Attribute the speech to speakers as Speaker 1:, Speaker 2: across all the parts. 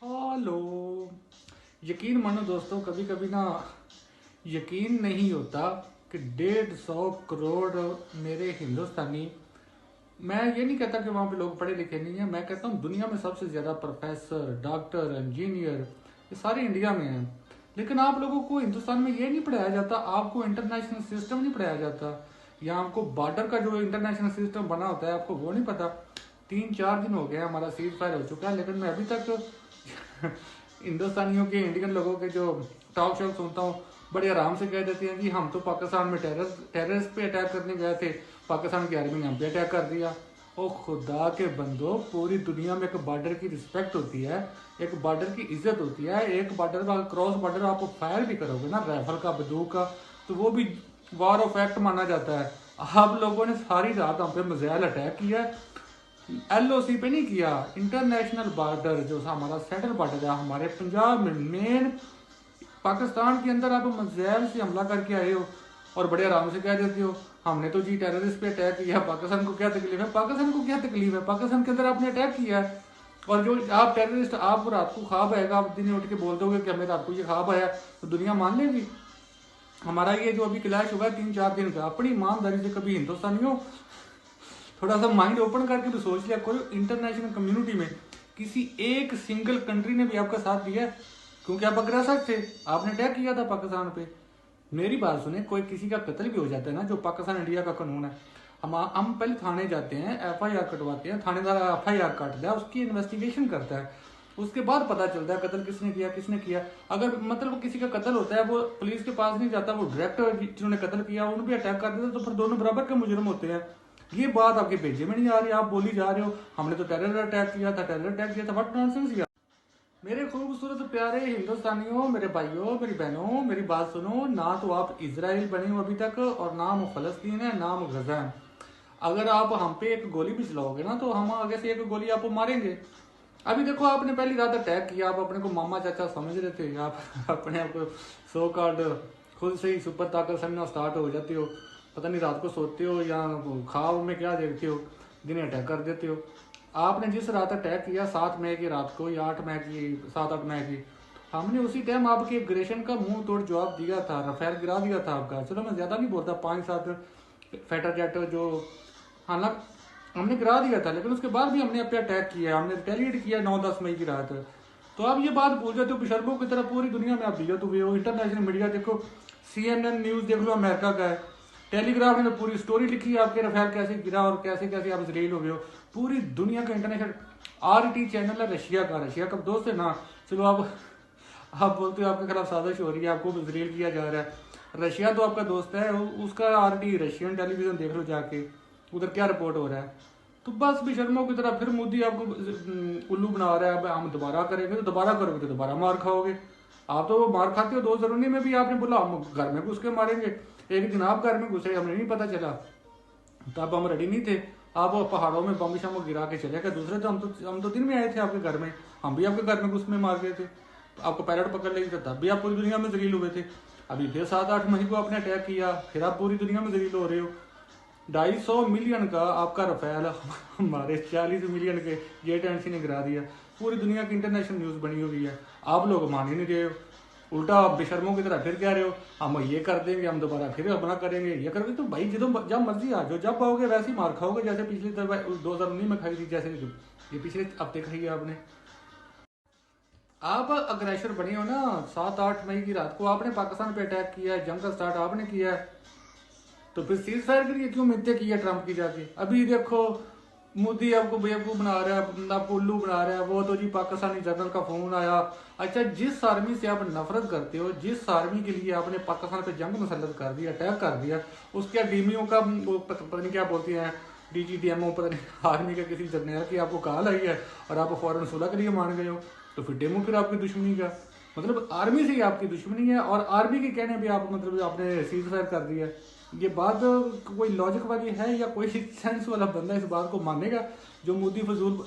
Speaker 1: Hello. यकीन मानो दोस्तों, कभी कभी ना यकीन नहीं होता कि 150 करोड़ मेरे हिंदुस्तानी। मैं ये नहीं कहता कि वहाँ पे लोग पढ़े लिखे नहीं हैं, मैं कहता हूँ दुनिया में सबसे ज़्यादा प्रोफेसर, डॉक्टर, इंजीनियर ये सारे इंडिया में हैं। लेकिन आप लोगों को हिंदुस्तान में ये नहीं पढ़ाया जाता, आपको इंटरनेशनल सिस्टम नहीं पढ़ाया जाता, या आपको बॉर्डर का जो इंटरनेशनल सिस्टम बना होता है आपको वो नहीं पता। 3-4 दिन हो गए हमारा सीज फायर हो चुका है, लेकिन मैं अभी तक हिंदुस्तानियों के, इंडियन लोगों के जो टॉक शो सुनता हूँ, बड़े आराम से कह देते हैं कि हम तो पाकिस्तान में टेररिस्ट पे अटैक करने गए थे, पाकिस्तान की आर्मी ने हम पे अटैक कर दिया। ओ खुदा के बंदो, पूरी दुनिया में एक बॉर्डर की रिस्पेक्ट होती है, एक बॉर्डर की इज्जत होती है। एक बॉर्डर का क्रॉस बॉर्डर आप फायर भी करोगे ना राइफल का, बंदूक का, तो वो भी वार ऑफ एक्ट माना जाता है। आप लोगों ने सारी रात हम पे मिसाइल अटैक किया है, एलओसी पे नहीं किया। इंटरनेशनल बॉर्डर जो हमारा सेटल बॉर्डर है हमारे पंजाब में, मेन पाकिस्तान के अंदर आप मिसाइल से हमला करके आए हो और बड़े आराम से कह देते हो हमने तो जी टेररिस्ट पे अटैक किया, पाकिस्तान को क्या तकलीफ है? पाकिस्तान को क्या तकलीफ है? पाकिस्तान के अंदर आपने अटैक किया है। और जो आप टेररिस्ट, आप रात को ख्वाब आएगा, आप दिन उठ के बोल दोगे कि हमें रात को ये ख्वाब आया, तो दुनिया मान लेगी। हमारा ये जो अभी क्लैश हुआ 3-4 दिन का, अपनी ईमानदारी से कभी हिंदुस्तानियों थोड़ा सा माइंड ओपन करके भी सोच लिया करो, इंटरनेशनल कम्युनिटी में किसी एक सिंगल कंट्री ने भी आपका साथ दिया है? क्योंकि आप अग्रेसर थे, आपने अटैक किया था पाकिस्तान पे। मेरी बात सुने, कोई किसी का कत्ल भी हो जाता है ना, जो पाकिस्तान इंडिया का कानून है, हम पहले थाने जाते हैं, एफआईआर कटवाते हैं, थानेदार एफआईआर काटता है, उसकी इन्वेस्टिगेशन करता है, उसके बाद पता चलता है कत्ल किसने किया, किसने किया। अगर मतलब किसी का कत्ल होता है, वो पुलिस के पास नहीं जाता, वो डायरेक्ट जिन्होंने कत्ल किया उन पर अटैक कर देता, तो फिर दोनों बराबर के मुजरिम होते हैं। ये बात आपके भेजे में नहीं आ रही, आप बोली जा रहे हो हमने तो टेरर अटैक किया था, टेरर अटैक किया था। व्हाट नॉनसेंस यार। मेरे खूबसूरत प्यारे हिंदुस्तानियों, मेरे भाइयों, मेरी बहनों, मेरी बात सुनो ना। तो आप इजराइल बने हो अभी तक, और नाम फलस्तीन है, नाम गजा है। अगर आप हम पे एक गोली भी चलाओगे ना, तो हम आगे से एक गोली आपको मारेंगे। अभी देखो, आपने पहली रात अटैक किया, आप अपने को मामा चाचा समझ रहे थे, आप अपने आप को सो कार्ड खुद से ही सुपर ताकत समझना स्टार्ट हो जाते हो। पता नहीं रात को सोते हो या ख्वाब में क्या देखते हो, दिन अटैक कर देते हो। आपने जिस रात अटैक किया 7 मई की रात को, या 8 मई की, 7-8 मई की, हमने उसी टाइम आपके एग्रेशन का मुंह तोड़ जवाब दिया था, रफेल गिरा दिया था आपका। चलो मैं ज्यादा नहीं बोलता, 5-7 फाइटर जेट जो, हालांकि हमने गिरा दिया था, लेकिन उसके बाद भी हमने आप पे अटैक किया, हमने रिटेलिएट किया 9-10 मई की रात। तो आप ये बात भूल जाते हो, बेशर्मों की तरह पूरी दुनिया में आप दिया तो हुए हो। इंटरनेशनल मीडिया देखो, सीएनएन न्यूज देख लो, अमेरिका का है, टेलीग्राफ ने तो पूरी स्टोरी लिखी है आपके रफेल कैसे गिरा और कैसे कैसे आप जलील हो गए हो। पूरी दुनिया का इंटरनेशनल आरटी चैनल है रशिया का, रशिया का दोस्त है ना। चलो आप बोलते हो आपके खिलाफ साजिश हो रही है, आपको जलील किया जा रहा है। रशिया तो आपका दोस्त है, उसका आरटी रशियन टेलीविजन देख लो जाके, उधर क्या रिपोर्ट हो रहा है। तो बस बेशर्मों की तरह फिर मोदी आपको उल्लू बना रहा है, अब हम दोबारा करेंगे, तो दोबारा करोगे तो दोबारा मार खाओगे। आप तो मार खाते हो 2019 में भी, आपने बोला हम घर में घुस के मारेंगे, एक दिन आप घर में घुसे, हमें नहीं पता चला, तब हम रेडी नहीं थे। आप पहाड़ों में बम शम गिरा के चले गए, दूसरे तो हम तो दिन में आए थे आपके घर में, हम भी आपके घर में घुस में मार गए थे, आपको पैरेट पकड़ लेगी थे, तब भी आप पूरी दुनिया में जलील हुए थे। अभी फिर 7-8 मई को आपने अटैक किया, फिर आप पूरी दुनिया में जलील हो रहे हो। 250 मिलियन का आपका रफेल हमारे 40 मिलियन के जेट एजेंसी ने गिरा दिया। पूरी दुनिया की इंटरनेशनल न्यूज बनी हुई है, आप लोग मान ही नहीं रहे हो। उल्टा आप बेशर्मों की तरह फिर कह रहे हो हम ये कर देंगे, हम दोबारा फिर अपना करेंगे, ये करोगे। तो भाई जब मर्जी आ जाओ, जब पाओगे वैसे ही मार खाओगे, जैसे पिछले 2019 में खाई थी, जैसे ये पिछले हफ्ते खाई है आपने। आप अग्रेसर बने हो ना। 7-8 मई की रात को आपने पाकिस्तान पे अटैक किया है, जंग का स्टार्ट आपने किया है, तो फिर सीज फायर के लिए क्यों मिलते की है ट्रंप की जाके? अभी देखो मोदी आपको बेवकूफ बना रहा है, आपको उल्लू बना रहा है। वो तो जी पाकिस्तानी जनरल का फोन आया। अच्छा, जिस आर्मी से आप नफरत करते हो, जिस आर्मी के लिए आपने पाकिस्तान पे जंग मुसल्लत कर दिया, अटैक कर दिया, उसके डीमीओ का वो पता नहीं क्या बोलते हैं, डीजीडीएमओ, पता नहीं आर्मी के किसी जर्नल की आपको कॉल आई है और आप फौरन सुलह के लिए मान गए हो, तो फिर डेमो फिर आपकी दुश्मनी का मतलब आर्मी से ही आपकी दुश्मनी है, और आर्मी के कहने भी आप मतलब आपने सीज फायर कर दिया। ये बात कोई लॉजिक वाली है या कोई सेंस वाला बंदा इस बात को मानेगा? जो मोदी फजूल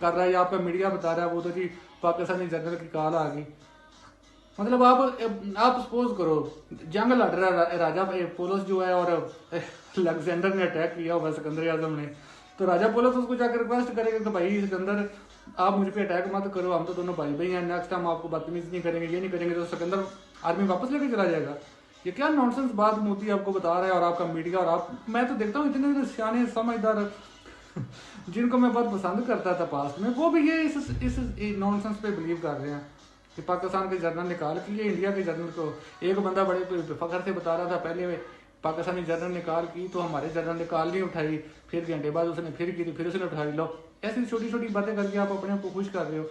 Speaker 1: कर रहा है या आपका मीडिया बता रहा है, वो तो जी पाकिस्तानी जनरल की कॉल आ गई। मतलब आप सपोज करो जंग लड़ रहा है राजा पोलस जो है, और अलेक्जेंडर ने अटैक किया हुआ सिकंदर आजम ने, तो राजा पुलिस उसको जाकर रिक्वेस्ट करेगा कि भाई सिकंदर आप मुझ पे अटैक मत करो, हम तो दोनों भाई भाई हैं, नेक्स्ट टाइम आपको बदतमीज नहीं करेंगे, ये नहीं करेंगे। तो सिकंदर आर्मी वापस लेके चला जाएगा। ये क्या नॉनसेंस बात मोदी आपको बता रहा है, और आपका मीडिया, और आप, मैं तो देखता हूँ इतने सियाने समझदार जिनको मैं बहुत पसंद करता था पास्ट में, वो भी ये इस नॉनसेंस पे बिलीव कर रहे हैं कि पाकिस्तान के जर्नल निकाल के लिए इंडिया के जर्नल को, एक बंदा बड़े फखर से बता रहा था पहले पाकिस्तानी जर्नल निकाल की तो हमारे जर्नल निकाल नहीं उठाई, फिर घंटे बाद उसने फिर की, फिर उसने उठा लो। ऐसी छोटी छोटी बातें करके आप अपने आप को खुश कर रहे हो।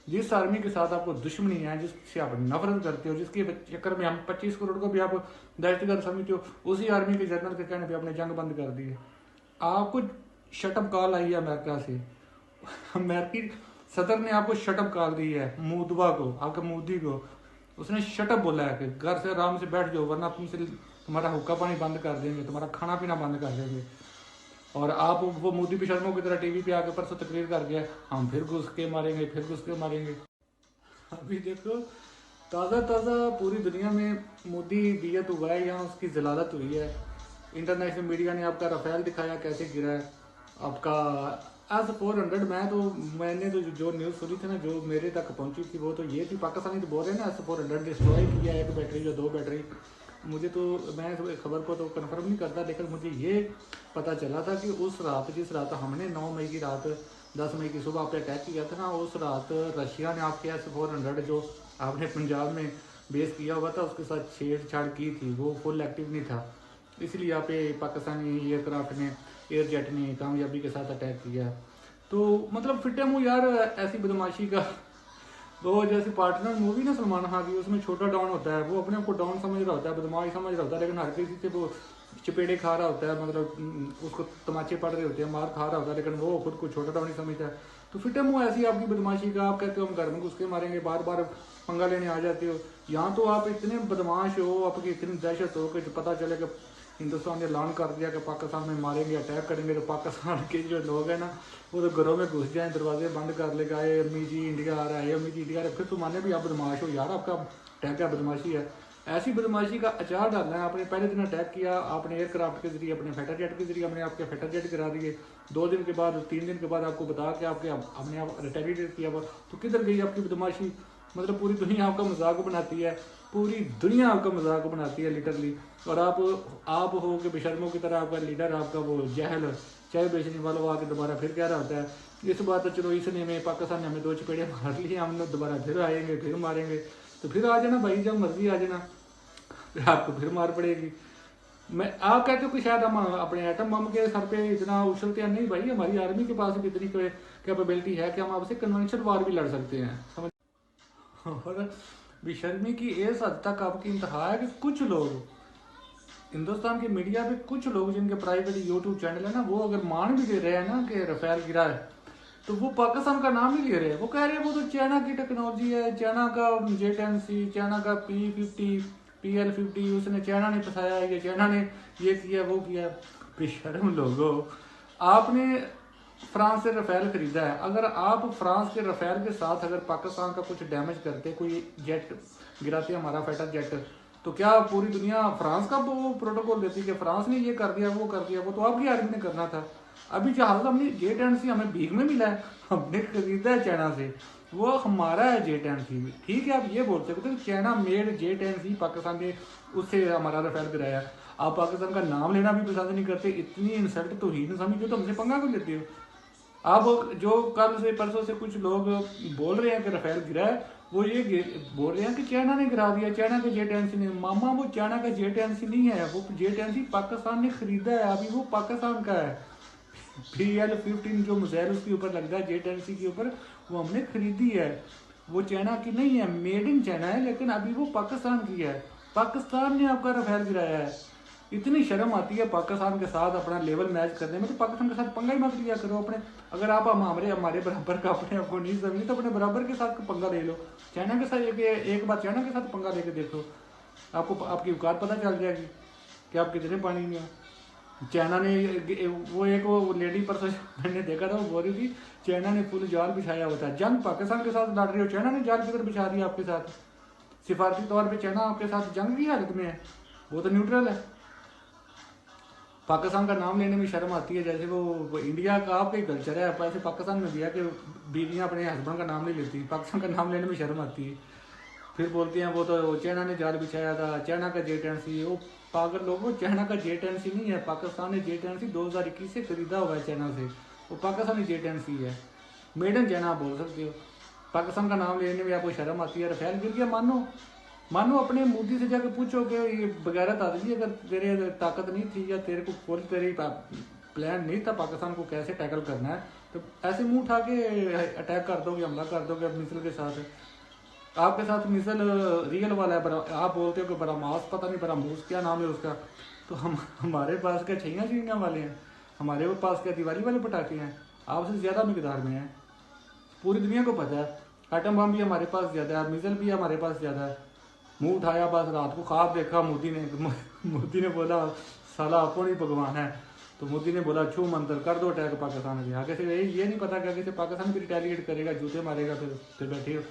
Speaker 1: जिस आर्मी के साथ आपको दुश्मनी है, जिससे आप नफरत करते हो, जिसके चक्कर में हम 25 करोड़ को भी आप दहशतगर्द समझते हो, उसी आर्मी के जर्नल के कहने पे आपने जंग बंद कर दी है। आपको शटअप कॉल आई है अमेरिका से, अमेरिकी सदर ने आपको शटअप कॉल दी है, मोदवा को, आपके मोदी को, उसने शटअप बोला है कि घर से आराम से बैठ जाओ वरना तुमसे तुम्हारा हुक्का पानी बंद कर देंगे, तुम्हारा खाना पीना बंद कर देंगे। और आप वो मोदी बेशर्मों की तरह टीवी पे आके परसों तकरीर कर गया, हम फिर घुस के मारेंगे, फिर घुस के मारेंगे। अभी देखो ताज़ा ताज़ा पूरी दुनिया में मोदी बियत हुआ है, यहाँ उसकी जलालत हुई है। इंटरनेशनल मीडिया ने आपका राफेल दिखाया कैसे गिरा है, आपका S-400। मैंने तो जो न्यूज़ सुनी थी ना, जो मेरे तक पहुंची थी, वो तो ये थी, पाकिस्तानी तो बोल रहे हैं ना S-400 डिस्ट्रॉय किया, एक बैटरी या 2 बैटरी। मुझे तो, मैं खबर को तो कंफर्म नहीं करता, लेकिन मुझे ये पता चला था कि उस रात, जिस रात हमने 9 मई की रात 10 मई की सुबह पे अटैक किया था ना, उस रात रशिया ने आपके S-400 जो आपने पंजाब में बेस किया हुआ था उसके साथ छेड़छाड़ की थी, वो फुल एक्टिव नहीं था, इसलिए यहाँ पे पाकिस्तानी एयरक्राफ्ट ने, एयर जेट ने कामयाबी के साथ अटैक किया। तो मतलब फिटे मुँह यार, ऐसी बदमाशी का वो जैसी पार्टनर मूवी ना सलमान खान की, उसमें छोटा डॉन होता है, वो अपने आप को डॉन समझ रहा होता है, बदमाश समझ रहा होता है, लेकिन हर किसी से वो चपेड़े खा रहा होता है, मतलब उसको तमाचे पड़ रहे होते हैं, मार खा रहा होता है, लेकिन वो खुद को छोटा डॉन ही समझता है। तो फिटे मुँह ऐसी आपकी बदमाशी का, आप कहते हो हम घर में घुस के मारेंगे, बार बार पंगा लेने आ जाते हो। यहाँ तो आप इतने बदमाश हो, आपकी इतनी दहशत हो कि पता चले कि हिंदुस्तान ने ऐलान कर दिया कि पाकिस्तान में मारेंगे, अटैक करेंगे, तो पाकिस्तान के जो लोग हैं ना, वो तो घरों में घुस जाएं, दरवाजे बंद कर लेगा, ये अम्मी जी इंडिया आ रहा है, अम्मी जी इंडिया आ रहा है। फिर तुम्हारे भी आप बदमाश हो यार, आपका अटैक क्या बदमाशी है। ऐसी बदमाशी का अचार डालना है। आपने पहले दिन अटैक किया, आपने एयरक्राफ्ट के जरिए, अपने फाइटर जेट के जरिए, हमने आपके फाइटर जेट गिरा दिए। 2 दिन के बाद, 3 दिन के बाद आपको बता के आपके हमने आप रिटेलिएट किया, तो किधर गई आपकी बदमाशी। मतलब पूरी दुनिया आपका मजाक बनाती है, पूरी दुनिया आपका मजाक बनाती है लिटरली। और आप हो कि बेशर्मों की तरह आपका लीडर, आपका वो जहल चाय बेचने वाला वो आके दोबारा फिर कह रहा होता है इस बात तो चलो इसने में पाकिस्तान ने हमें 2 चपेड़े मार लिए, हम लोग दोबारा फिर आएंगे, फिर मारेंगे। तो फिर आ जाना भाई, जब मर्जी आ जाना, फिर आपको फिर मार पड़ेगी। मैं आप कहते हो कि शायद हम अपने एटम बम के सर पे इतना उछलते हैं, नहीं भाई, हमारी आर्मी के पास इतनी कैपेबिलिटी है कि हम आपसे कन्वेंशनल वार भी लड़ सकते हैं, समझ। और बेशर्मी की इस हद तक आपकी इंतहा है कि कुछ लोग हिंदुस्तान के मीडिया पे, कुछ लोग जिनके प्राइवेट यूट्यूब चैनल है ना, वो अगर मान भी ले रहे हैं ना कि राफेल गिरा है, तो वो पाकिस्तान का नाम ही ले रहे हैं। वो कह रहे हैं वो तो चाइना की टेक्नोलॉजी है, चाइना का J-10C, चाइना का P-50, PL-50, उसने चाइना ने फंसाया, ये चाइना ने ये किया, वो किया। बेशर्म लोगों, आपने फ्रांस से राफेल खरीदा है, अगर आप फ्रांस के राफेल के साथ अगर पाकिस्तान का कुछ डैमेज करते, कोई जेट गिराते हमारा फाइटर जेट, तो क्या पूरी दुनिया फ्रांस का वो प्रोटोकॉल देती कि फ्रांस ने ये कर दिया, वो कर दिया? वो तो आपकी आर्मी ने करना था। अभी जहाज हमने J-10C हमें भीख में मिला है, हमने खरीदा है चाइना से, वो हमारा है J-10C। ठीक है, आप ये बोल सकते हो चाइना मेड J-10C, पाकिस्तान ने उससे हमारा राफेल गिराया। आप पाकिस्तान का नाम लेना भी पसंद नहीं करते, इतनी इंसल्ट तो ही नहीं समझते, तो हमसे पंगा क्यों लेते हो? अब जो कल से परसों से कुछ लोग बोल रहे हैं कि राफेल गिरा है, वो ये बोल रहे हैं कि चाइना ने गिरा दिया, चाइना के J-10C ने। मामा, वो चाइना का J-10C नहीं है, वो J-10C पाकिस्तान ने खरीदा है, अभी वो पाकिस्तान का है। PL-15 जो मिसाइल उसके ऊपर लगता है J-10C के ऊपर, वो हमने खरीदी है, वो चाइना की नहीं है, मेड इन चाइना है, लेकिन अभी वो पाकिस्तान की है। पाकिस्तान ने आपका राफेल गिराया है। इतनी शर्म आती है पाकिस्तान के साथ अपना लेवल मैच करने में, तो पाकिस्तान के साथ पंगा ही मत लिया करो अपने। अगर आप हमारे बराबर का अपने आप को नहीं समझे, तो अपने बराबर के साथ पंगा ले लो। चाइना के साथ एक बार चाइना के साथ पंगा लेके देखो, आपको आपकी औकात पता चल जाएगी कि आप कितने पानी में हो। चाइना ने वो लेडी परसों मैंने देखा था, वो बोल रही थी चाइना ने फुल जाल बिछाया होता है। जंग पाकिस्तान के साथ लड़ रही हो, चाइना ने जाल किधर बिछा दिया आपके साथ? सिफारती तौर पर चाइना आपके साथ जंग की हालत में है, वो तो न्यूट्रल है। पाकिस्तान का नाम लेने में शर्म आती है, जैसे वो इंडिया का आपका ही कल्चर है, ऐसे पाकिस्तान में भी है कि बीवियाँ अपने हस्बैंड का नाम नहीं लेती, पाकिस्तान का नाम लेने में शर्म आती है। फिर बोलती हैं वो तो चाइना ने जाल बिछाया था, चाइना का J10C, वो पागल लोगों, चाइना का J10C नहीं है, पाकिस्तान ने J10C 2021 से खरीदा हुआ है चाइना से, वो पाकिस्तानी J10C है, मेड इन चाइना बोल सकते हो। पाकिस्तान का नाम लेने में आपको शर्म आती है। रफेल गिर गया, मानो मानो अपने मोदी से जाकर पूछो कि ये बगैरत आदमी, अगर तेरे ताकत नहीं थी या तेरे को फुल तेरी प्लान नहीं था पाकिस्तान को कैसे टैकल करना है, तो ऐसे मुंह उठा के अटैक कर दोगे, हमला कर दोगे अब मिसल के साथ। आपके साथ मिसल रियल वाला है, आप बोलते हो कि बरामास, पता नहीं बरामूस क्या नाम है उसका, तो हमारे पास क्या छैया चीनिया वाले हैं, हमारे पास क्या दिवाली वाले पटाखे हैं, आपसे ज़्यादा मकदार में हैं। पूरी दुनिया को पता है, आइटम बम भी हमारे पास ज़्यादा है, मिसल भी हमारे पास ज़्यादा है। मुंह उठाया बस, रात को ख्वाब देखा मोदी ने बोला साला अपो नहीं भगवान है, तो मोदी ने बोला छू मंतर कर दो अटैक पाकिस्तान के। आगे से ये नहीं पता कि आगे से पाकिस्तान भी रिटेलिएट करेगा, जूते मारेगा, फिर बैठे हो।